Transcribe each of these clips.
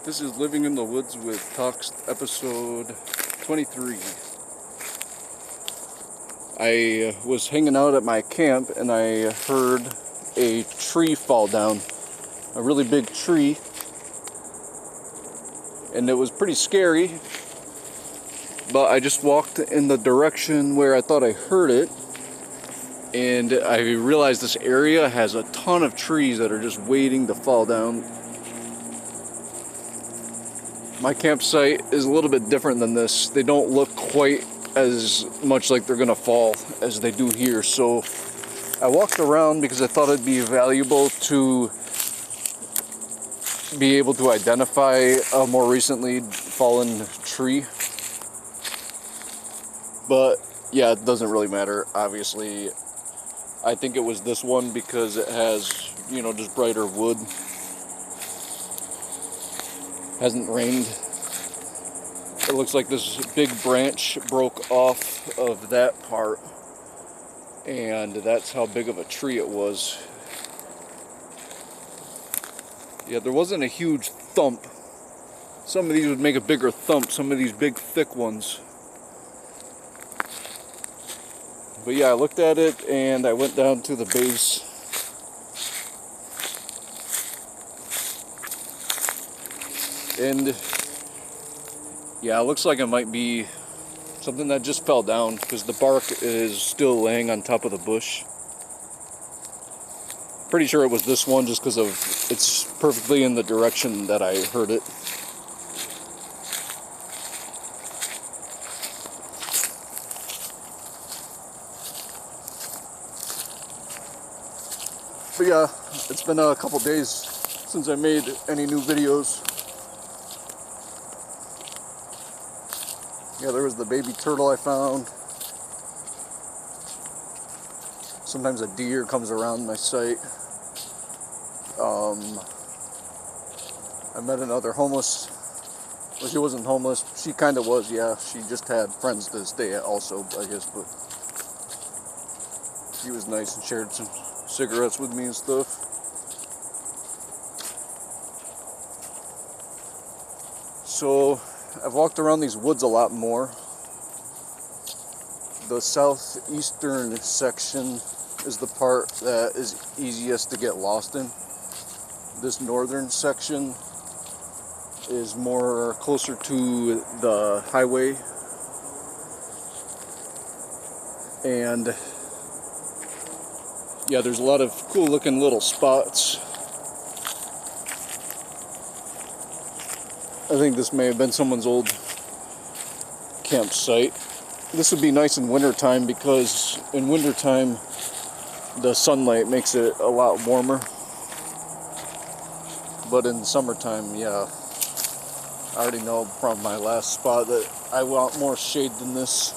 This is Living in the Woods with Täxt, episode 23. I was hanging out at my camp and I heard a tree fall down. A really big tree. And it was pretty scary. But I just walked in the direction where I thought I heard it. And I realized this area has a ton of trees that are just waiting to fall down. My campsite is a little bit different than this. They don't look quite as much like they're gonna fall as they do here. So I walked around because I thought it'd be valuable to be able to identify a more recently fallen tree. But yeah, it doesn't really matter, obviously. I think it was this one because it has, just brighter wood. Hasn't rained. It looks like this big branch broke off of that part, and that's how big of a tree it was. Yeah, there wasn't a huge thump. Some of these would make a bigger thump, some of these big thick ones. But yeah, I looked at it and I went down to the base. And yeah, it looks like it might be something that just fell down because the bark is still laying on top of the bush. Pretty sure it was this one just because of it's perfectly in the direction that I heard it. But yeah, it's been a couple days since I made any new videos. Yeah, there was the baby turtle I found. Sometimes a deer comes around my site. I met another homeless. Well, she wasn't homeless. She kind of was, yeah. She just had friends to stay at also, I guess. But she was nice and shared some cigarettes with me and stuff. So I've walked around these woods a lot more. The southeastern section is the part that is easiest to get lost in. This northern section is more closer to the highway. And yeah, there's a lot of cool looking little spots. I think this may have been someone's old campsite. This would be nice in wintertime because in wintertime the sunlight makes it a lot warmer. But in summertime, yeah, I already know from my last spot that I want more shade than this.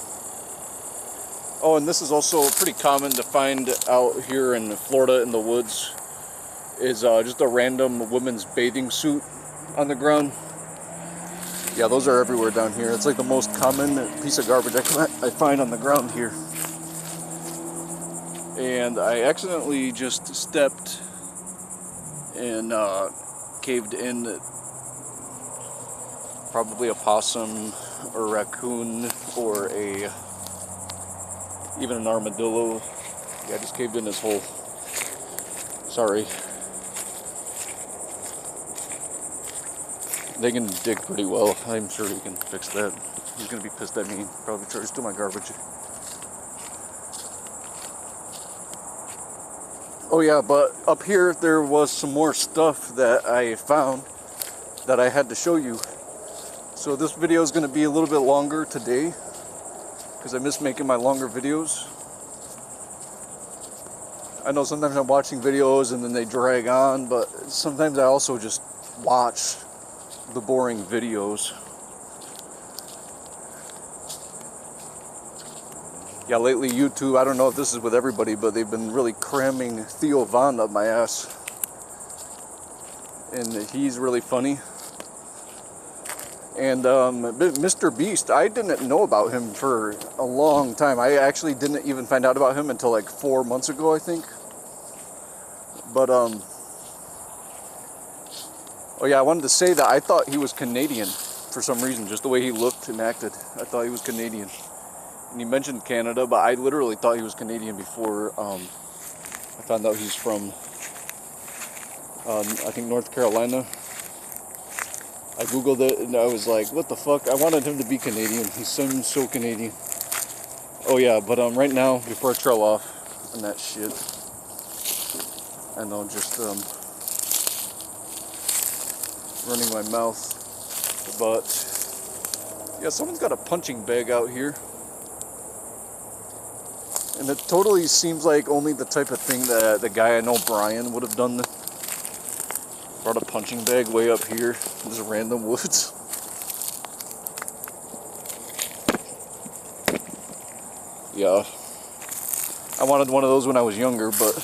Oh, and this is also pretty common to find out here in Florida in the woods, is just a random woman's bathing suit on the ground. Yeah, those are everywhere down here. It's like the most common piece of garbage I find on the ground here. And I accidentally just stepped and caved in probably a possum or raccoon or even an armadillo. Yeah, I just caved in this hole. Sorry. They can dig pretty well. I'm sure he can fix that. He's gonna be pissed at me. Probably try to steal my garbage. Oh yeah, but up here there was some more stuff that I found that I had to show you. So this video is gonna be a little bit longer today because I miss making my longer videos. I know sometimes I'm watching videos and then they drag on, but sometimes I also just watch the boring videos. Yeah, lately YouTube, I don't know if this is with everybody, but they've been really cramming Theo Von up my ass. And he's really funny. And Mr. Beast, I didn't know about him for a long time. I actually didn't even find out about him until like 4 months ago, I think. But Oh yeah, I wanted to say that I thought he was Canadian for some reason, just the way he looked and acted. I thought he was Canadian. And he mentioned Canada, but I literally thought he was Canadian before I found out he's from, I think, North Carolina. I googled it and I was like, what the fuck? I wanted him to be Canadian. He seems so Canadian. Oh yeah, but right now, before I trail off and that shit, I know, just running my mouth, but yeah, someone's got a punching bag out here, and it totally seems like only the type of thing that the guy I know, Brian, would have done. Brought a punching bag way up here, just random woods. Yeah, I wanted one of those when I was younger, but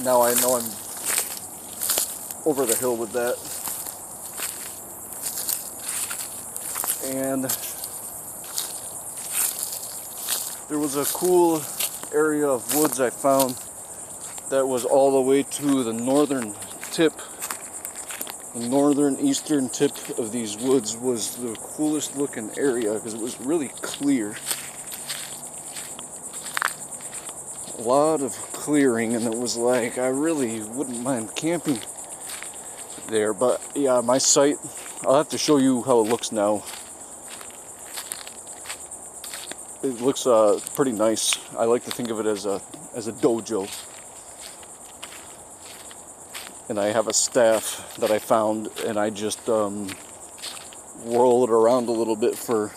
now I know I'm over the hill with that. And there was a cool area of woods I found that was all the way to the northern tip. The northeastern tip of these woods was the coolest looking area because it was really clear. A lot of clearing, and it was like, I really wouldn't mind camping there. But yeah, my site, I'll have to show you how it looks now. It looks pretty nice. I like to think of it as a dojo. And I have a staff that I found, and I just whirl it around a little bit for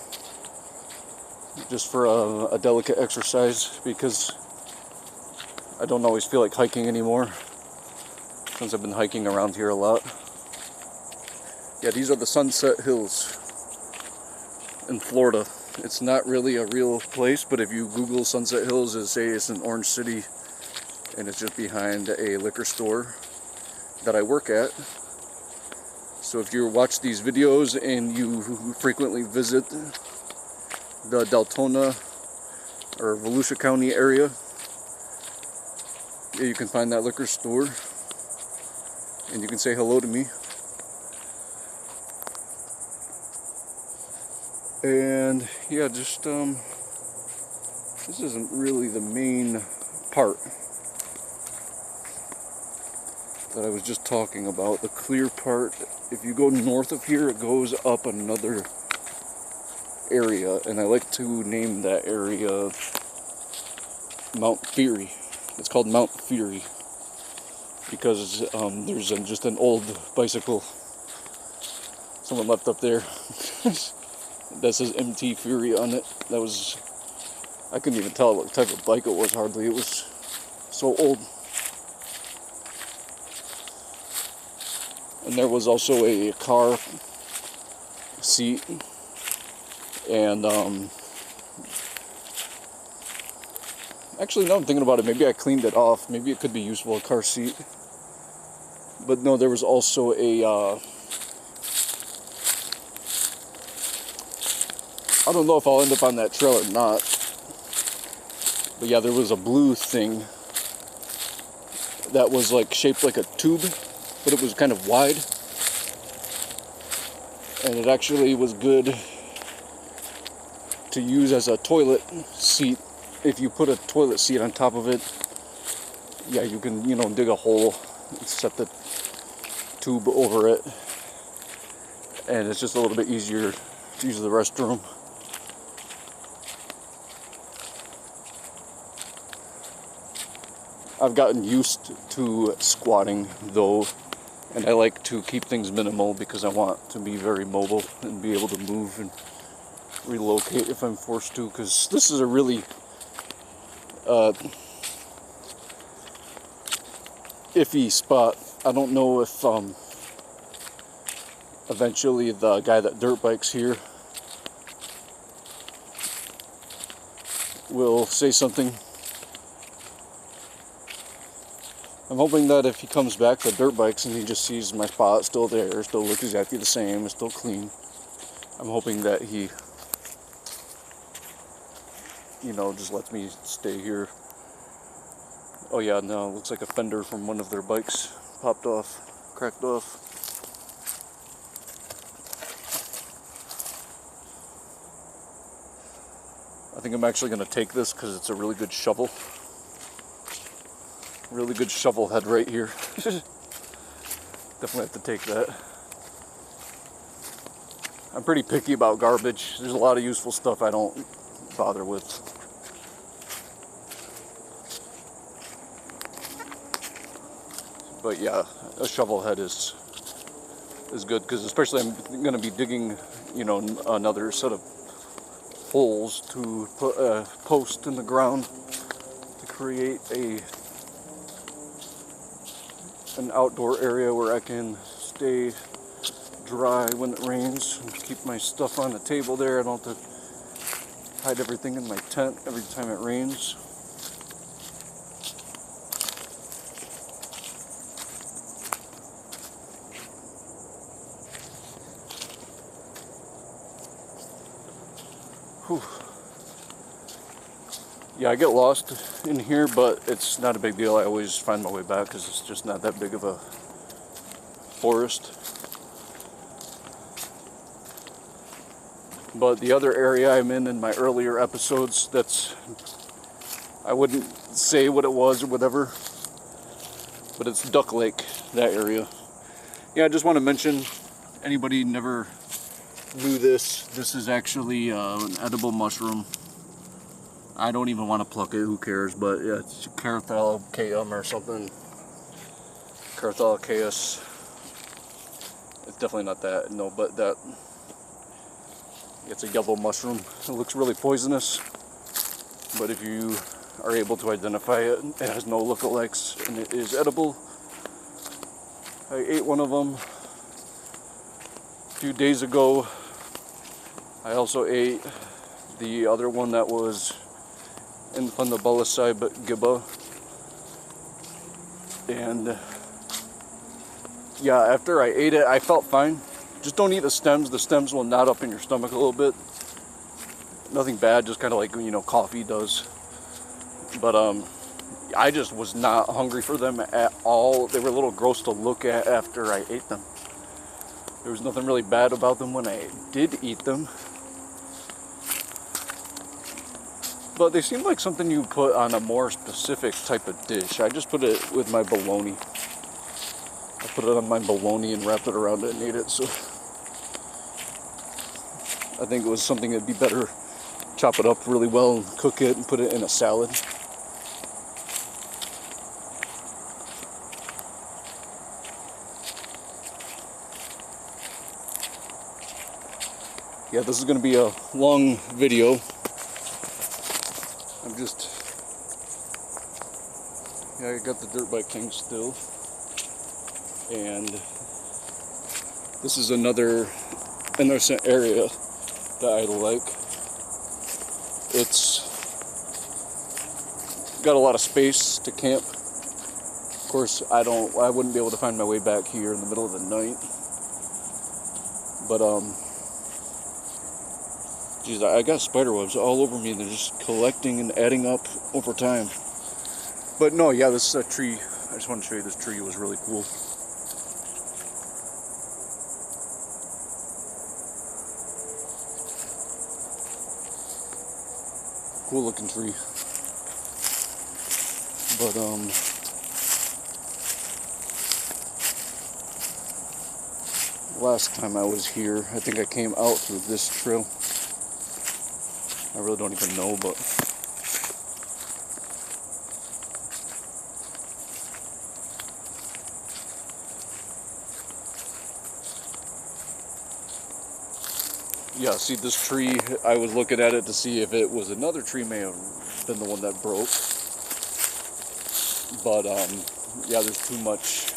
a delicate exercise, because I don't always feel like hiking anymore since I've been hiking around here a lot. Yeah, these are the Sunset Hills in Florida. It's not really a real place, but if you Google Sunset Hills, it'll say it's in Orange City, and it's just behind a liquor store that I work at. So if you watch these videos and you frequently visit the Deltona or Volusia County area, yeah, you can find that liquor store and you can say hello to me. And yeah, just this isn't really the main part that I was just talking about. The clear part, if you go north of here, it goes up another area, and I like to name that area Mount Fury. It's called Mount Fury because there's just an old bicycle someone left up there that says MT Fury on it. That was, I couldn't even tell what type of bike it was hardly. It was so old. And there was also a car seat, and actually, now I'm thinking about it, maybe I cleaned it off. Maybe it could be useful, a car seat. But no, there was also a I don't know if I'll end up on that trail or not, but yeah, there was a blue thing that was like shaped like a tube, but it was kind of wide, and it actually was good to use as a toilet seat. If you put a toilet seat on top of it, yeah, you can, dig a hole and set the tube over it, and it's just a little bit easier to use the restroom. I've gotten used to squatting though, and I like to keep things minimal because I want to be very mobile and be able to move and relocate if I'm forced to, because this is a really iffy spot. I don't know if eventually the guy that dirt bikes here will say something. I'm hoping that if he comes back to dirt bikes and he just sees my spot still there, still looks exactly the same, it's still clean, I'm hoping that he, just lets me stay here. Oh yeah, no, looks like a fender from one of their bikes popped off, cracked off. I think I'm actually going to take this because it's a really good shovel. Really good shovel head right here. Definitely have to take that. I'm pretty picky about garbage. There's a lot of useful stuff I don't bother with. But yeah, a shovel head is good because especially I'm going to be digging, you know, another set of holes to put a post in the ground to create an outdoor area where I can stay dry when it rains and keep my stuff on the table there. I don't have to hide everything in my tent every time it rains. Whew. Yeah, I get lost in here, but it's not a big deal. I always find my way back because it's just not that big of a forest. But the other area I'm in my earlier episodes, I wouldn't say what it was or whatever, but it's Duck Lake, that area. Yeah, I just want to mention, anybody never knew this is actually an edible mushroom. I don't even want to pluck it, who cares, but yeah, it's Carythalcaeum or something. Carythalcaeus. It's definitely not that, no, but that. It's a yellow mushroom. It looks really poisonous, but if you are able to identify it, it has no lookalikes and it is edible. I ate one of them a few days ago. I also ate the other one that was in Fundabulicide gibba. And yeah, after I ate it, I felt fine. Just don't eat the stems. The stems will knot up in your stomach a little bit. Nothing bad, just kind of like, you know, coffee does. But I just was not hungry for them at all. They were a little gross to look at after I ate them. There was nothing really bad about them when I did eat them. But they seem like something you put on a more specific type of dish. I just put it with my bologna. I put it on my bologna and wrapped it around it and ate it. So I think it was something that'd be better, chop it up really well and cook it and put it in a salad. Yeah, this is going to be a long video. I got the dirt bike thing still. And this is another innocent area that I like. It's got a lot of space to camp. Of course, I wouldn't be able to find my way back here in the middle of the night. But geez, I got spider webs all over me and they're just collecting and adding up over time. But no, yeah, this tree, I just want to show you this tree. It was really cool. Cool looking tree. But last time I was here, I think I came out through this trail. I really don't even know, but yeah, see this tree, I was looking at it to see if it was another tree, may have been the one that broke. But yeah, there's too much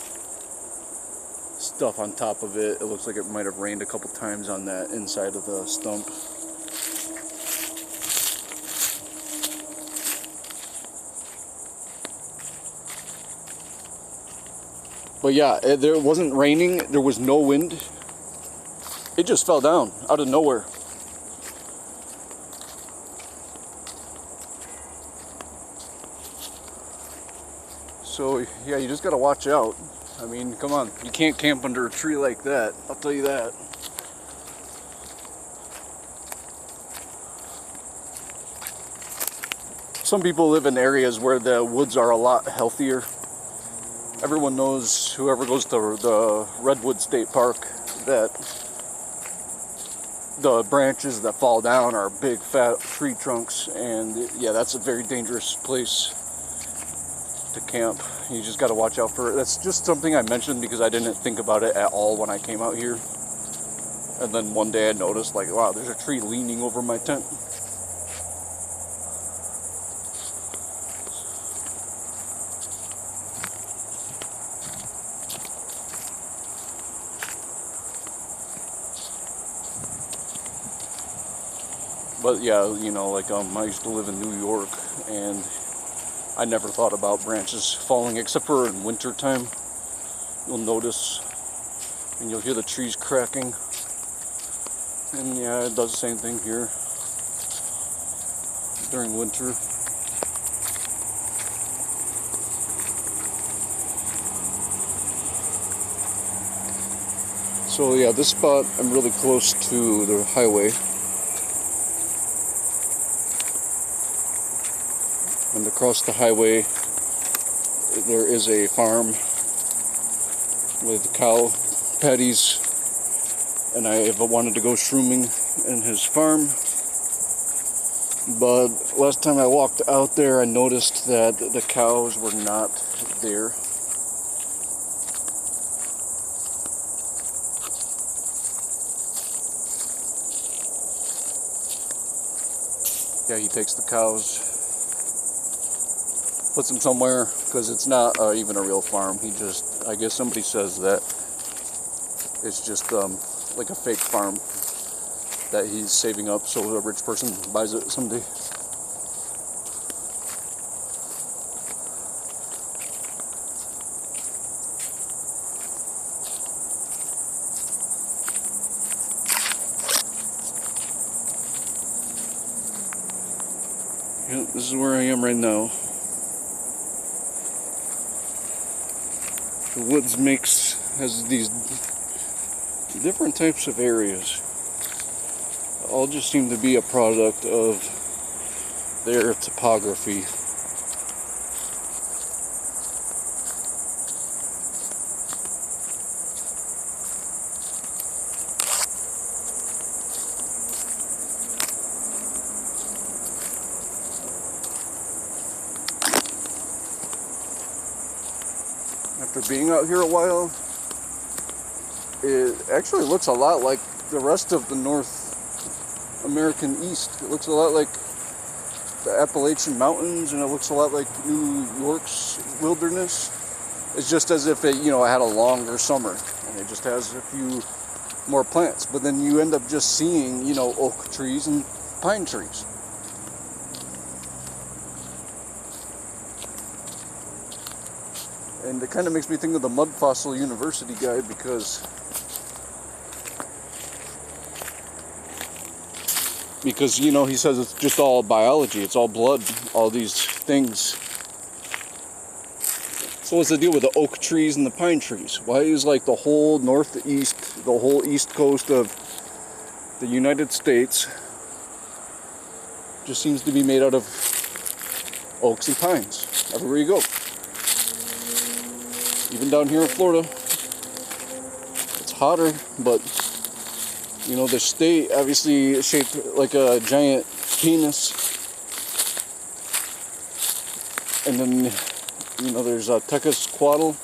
stuff on top of it. It looks like it might have rained a couple times on that inside of the stump. But yeah, there wasn't raining, there was no wind. It just fell down out of nowhere. So yeah, you just gotta watch out. I mean, come on, you can't camp under a tree like that, I'll tell you that. Some people live in areas where the woods are a lot healthier. Everyone knows, whoever goes to the Redwood State Park, that the branches that fall down are big fat tree trunks, and yeah, that's a very dangerous place to camp. You just got to watch out for it. That's just something I mentioned because I didn't think about it at all when I came out here. And then one day I noticed, like, wow, there's a tree leaning over my tent. But yeah, you know, like I used to live in New York, and I never thought about branches falling except for in winter time. You'll notice, and you'll hear the trees cracking. And yeah, it does the same thing here during winter. So yeah, this spot, I'm really close to the highway. And across the highway, there is a farm with cow patties, and I have wanted to go shrooming in his farm. But last time I walked out there, I noticed that the cows were not there. Yeah, he takes the cows, puts them somewhere, because it's not even a real farm. He just, I guess somebody says that it's just like a fake farm that he's saving up so a rich person buys it someday. Yeah, this is where I am right now. The woods has these different types of areas. All just seem to be a product of their topography. After being out here a while, it actually looks a lot like the rest of the North American East. It looks a lot like the Appalachian Mountains, and it looks a lot like New York's wilderness. It's just as if it, you know, had a longer summer, and it just has a few more plants. But then you end up just seeing, you know, oak trees and pine trees. And it kind of makes me think of the Mud Fossil University guy, because you know, he says it's just all biology, it's all blood, all these things. So what's the deal with the oak trees and the pine trees? Why is like the whole northeast, the whole east coast of the United States just seems to be made out of oaks and pines everywhere you go? Even down here in Florida, it's hotter, but you know, the state obviously is shaped like a giant penis. And then, you know, there's Tequesquatl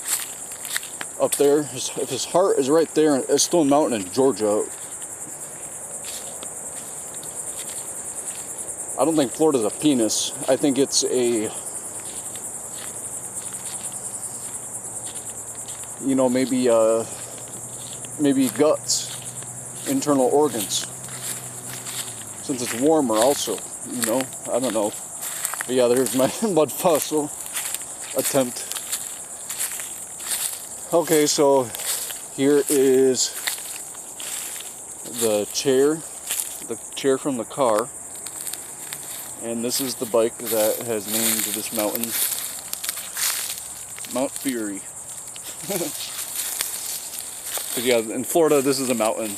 up there. His heart is right there at Stone Mountain in Georgia. I don't think Florida's a penis. I think it's a, you know, maybe guts, internal organs, since it's warmer also, you know, I don't know. But yeah, there's my mud fossil attempt. Okay, so here is the chair from the car, and this is the bike that has named this mountain Mount Fury. Because yeah, in Florida, this is a mountain.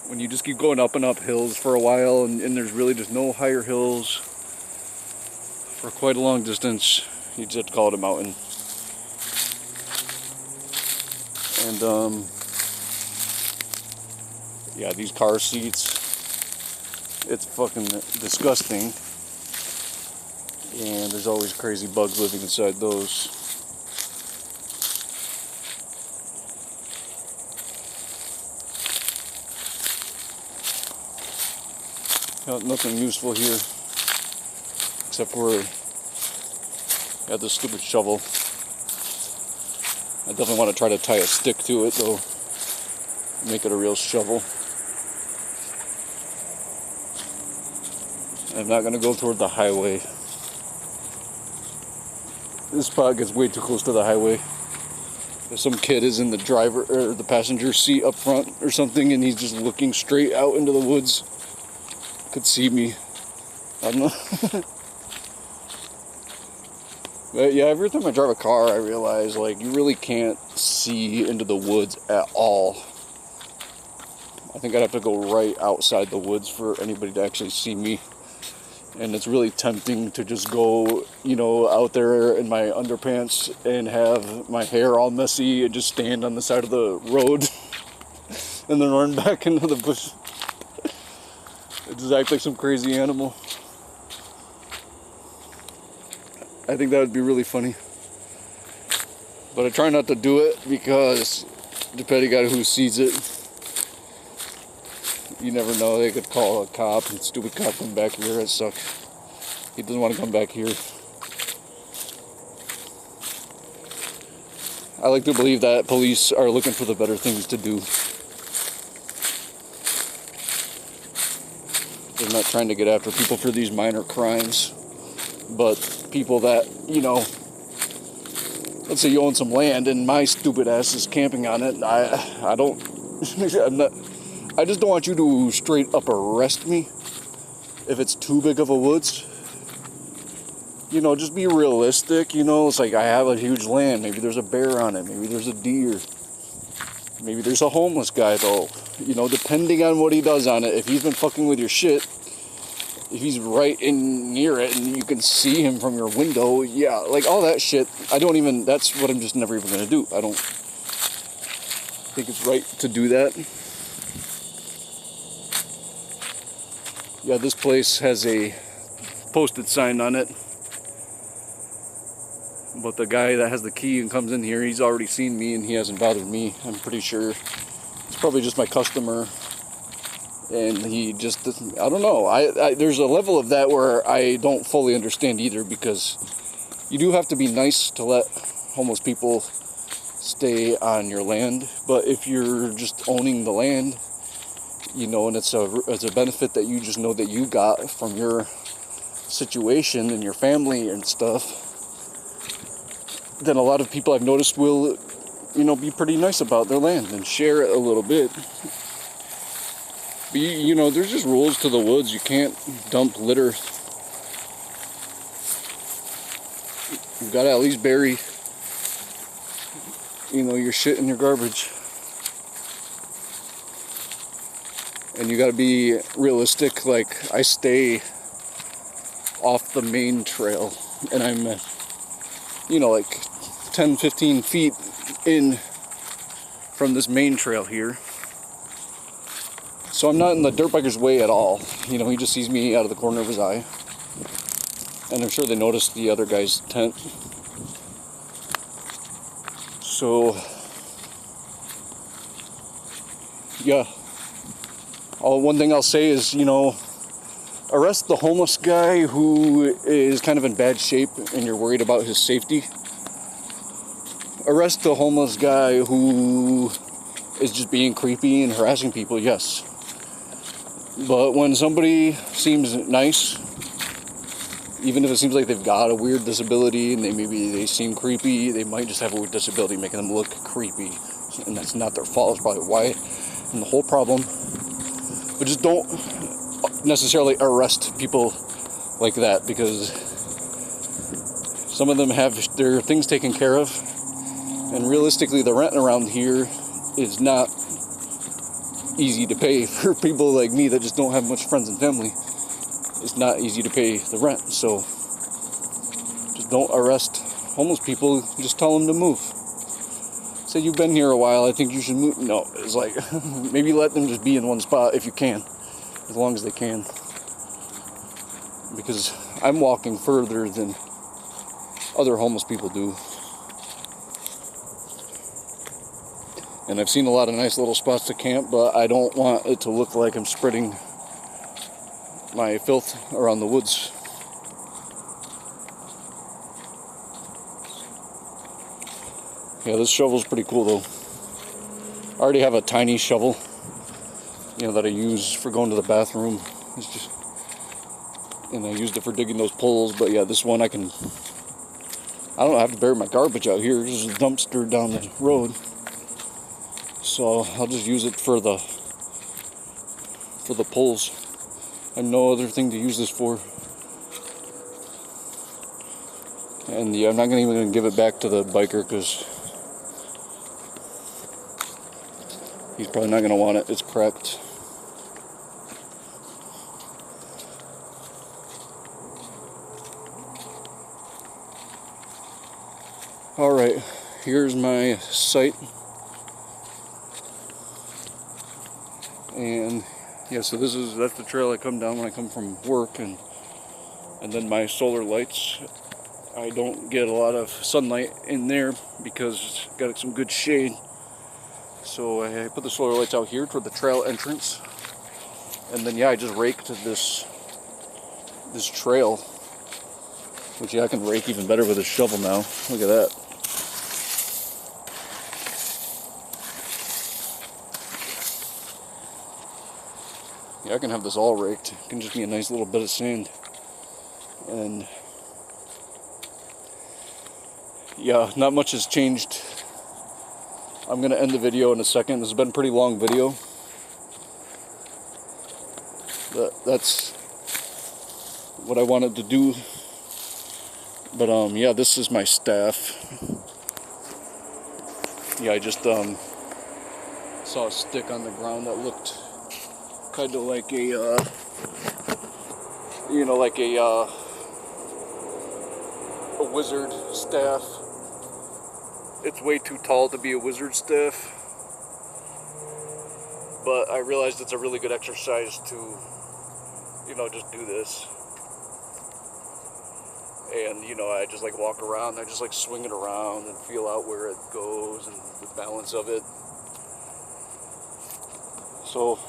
When you just keep going up and up hills for a while, and there's really just no higher hills for quite a long distance, you just have to call it a mountain. And yeah, these car seats, it's fucking disgusting. And there's always crazy bugs living inside those. Nothing useful here, except for this stupid shovel. I definitely want to try to tie a stick to it, though. Make it a real shovel. I'm not going to go toward the highway. This spot gets way too close to the highway. If some kid is in the driver or the passenger seat up front or something, and he's just looking straight out into the woods, could see me. I don't know. But yeah, every time I drive a car, I realize, like, you really can't see into the woods at all. I think I'd have to go right outside the woods for anybody to actually see me. And it's really tempting to just go, you know, out there in my underpants and have my hair all messy and just stand on the side of the road and then run back into the bush. Just act like some crazy animal. I think that would be really funny. But I try not to do it because depending on who sees it, you never know. They could call a cop and stupid cop come back here. It sucks. He doesn't want to come back here. I like to believe that police are looking for the better things to do. They're not trying to get after people for these minor crimes, but people that, you know, let's say you own some land and my stupid ass is camping on it. I don't, I just don't want you to straight up arrest me if it's too big of a woods. You know, just be realistic. You know, it's like I have a huge land. Maybe there's a bear on it. Maybe there's a deer. Maybe there's a homeless guy, though. You know, depending on what he does on it. If he's been fucking with your shit, if he's right in near it and you can see him from your window, yeah, like all that shit. That's what I'm just never even going to do. I don't think it's right to do that. Yeah, this place has a posted sign on it. But the guy that has the key and comes in here, he's already seen me and he hasn't bothered me. I'm pretty sure it's probably just my customer. And he just doesn't, I don't know. There's a level of that where I don't fully understand either, because you do have to be nice to let homeless people stay on your land. But if you're just owning the land, you know, and it's a benefit that you just know that you got from your situation and your family and stuff, then a lot of people I've noticed will, you know, be pretty nice about their land and share it a little bit. But you know, there's just rules to the woods. You can't dump litter. You've got to at least bury, you know, your shit in your garbage. And you got to be realistic. Like, I stay off the main trail, and I'm, you know, like 10-15 feet in from this main trail here. So I'm not in the dirt biker's way at all. You know, he just sees me out of the corner of his eye. And I'm sure they noticed the other guy's tent. So, yeah. One thing I'll say is, you know, arrest the homeless guy who is kind of in bad shape and you're worried about his safety. Arrest the homeless guy who is just being creepy and harassing people, yes. But when somebody seems nice, even if it seems like they've got a weird disability and they seem creepy, they might just have a weird disability making them look creepy. And that's not their fault. It's probably why and the whole problem. But just don't necessarily arrest people like that, because some of them have their things taken care of. And realistically, the rent around here is not easy to pay for people like me that just don't have much friends and family. It's not easy to pay the rent, so just don't arrest homeless people. Just tell them to move. Say you've been here a while, I think you should move. No, it's like maybe let them just be in one spot if you can, as long as they can, because I'm walking further than other homeless people do. And I've seen a lot of nice little spots to camp, but I don't want it to look like I'm spreading my filth around the woods. Yeah, this shovel's pretty cool though. I already have a tiny shovel, that I use for going to the bathroom. And I used it for digging those poles, but yeah, this one I don't have to bury my garbage out here. There's a dumpster down the road. So I'll just use it for the poles. I have no other thing to use this for. And yeah, I'm not even going to give it back to the biker because he's probably not going to want it. It's cracked. Alright, here's my site. And yeah, so that's the trail I come down when I come from work, and then my solar lights. I don't get a lot of sunlight in there because it's got some good shade. So I put the solar lights out here toward the trail entrance. And then yeah, I just raked this trail. Which yeah, I can rake even better with a shovel now. Look at that. Yeah, I can have this all raked. It can just be a nice little bit of sand. And yeah, not much has changed. I'm going to end the video in a second. This has been a pretty long video. That's what I wanted to do. But yeah, this is my staff. Yeah, I just saw a stick on the ground that looked kind of like a a wizard staff. It's way too tall to be a wizard staff, but I realized it's a really good exercise to just do this. And I just like walk around, I just like swing it around and feel out where it goes and the balance of it. So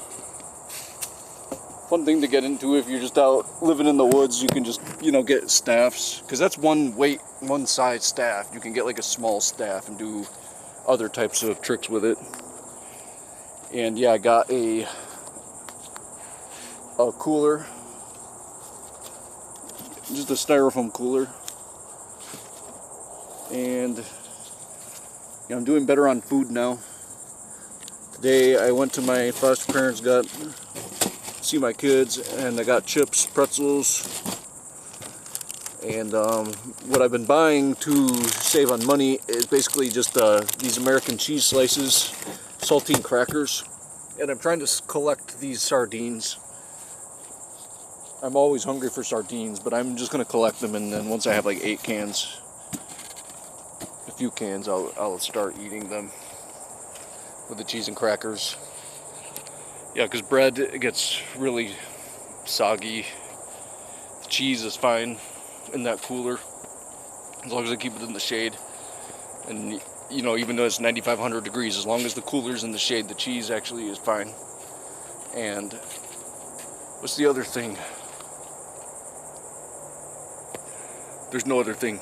fun thing to get into if you're just out living in the woods. You can just get staffs, because that's one weight, one size staff. You can get like a small staff and do other types of tricks with it. And yeah, I got a cooler, just a styrofoam cooler, and I'm doing better on food now. Today I went to my foster parents, got see my kids, and I got chips, pretzels, and what I've been buying to save on money is basically just these American cheese slices, saltine crackers, and I'm trying to collect these sardines. I'm always hungry for sardines, but I'm just going to collect them, and then once I have like 8 cans, a few cans, I'll start eating them with the cheese and crackers. Yeah, because bread, it gets really soggy. The cheese is fine in that cooler, as long as I keep it in the shade. And even though it's 9,500 degrees, as long as the cooler's in the shade, the cheese actually is fine. And what's the other thing? There's no other thing.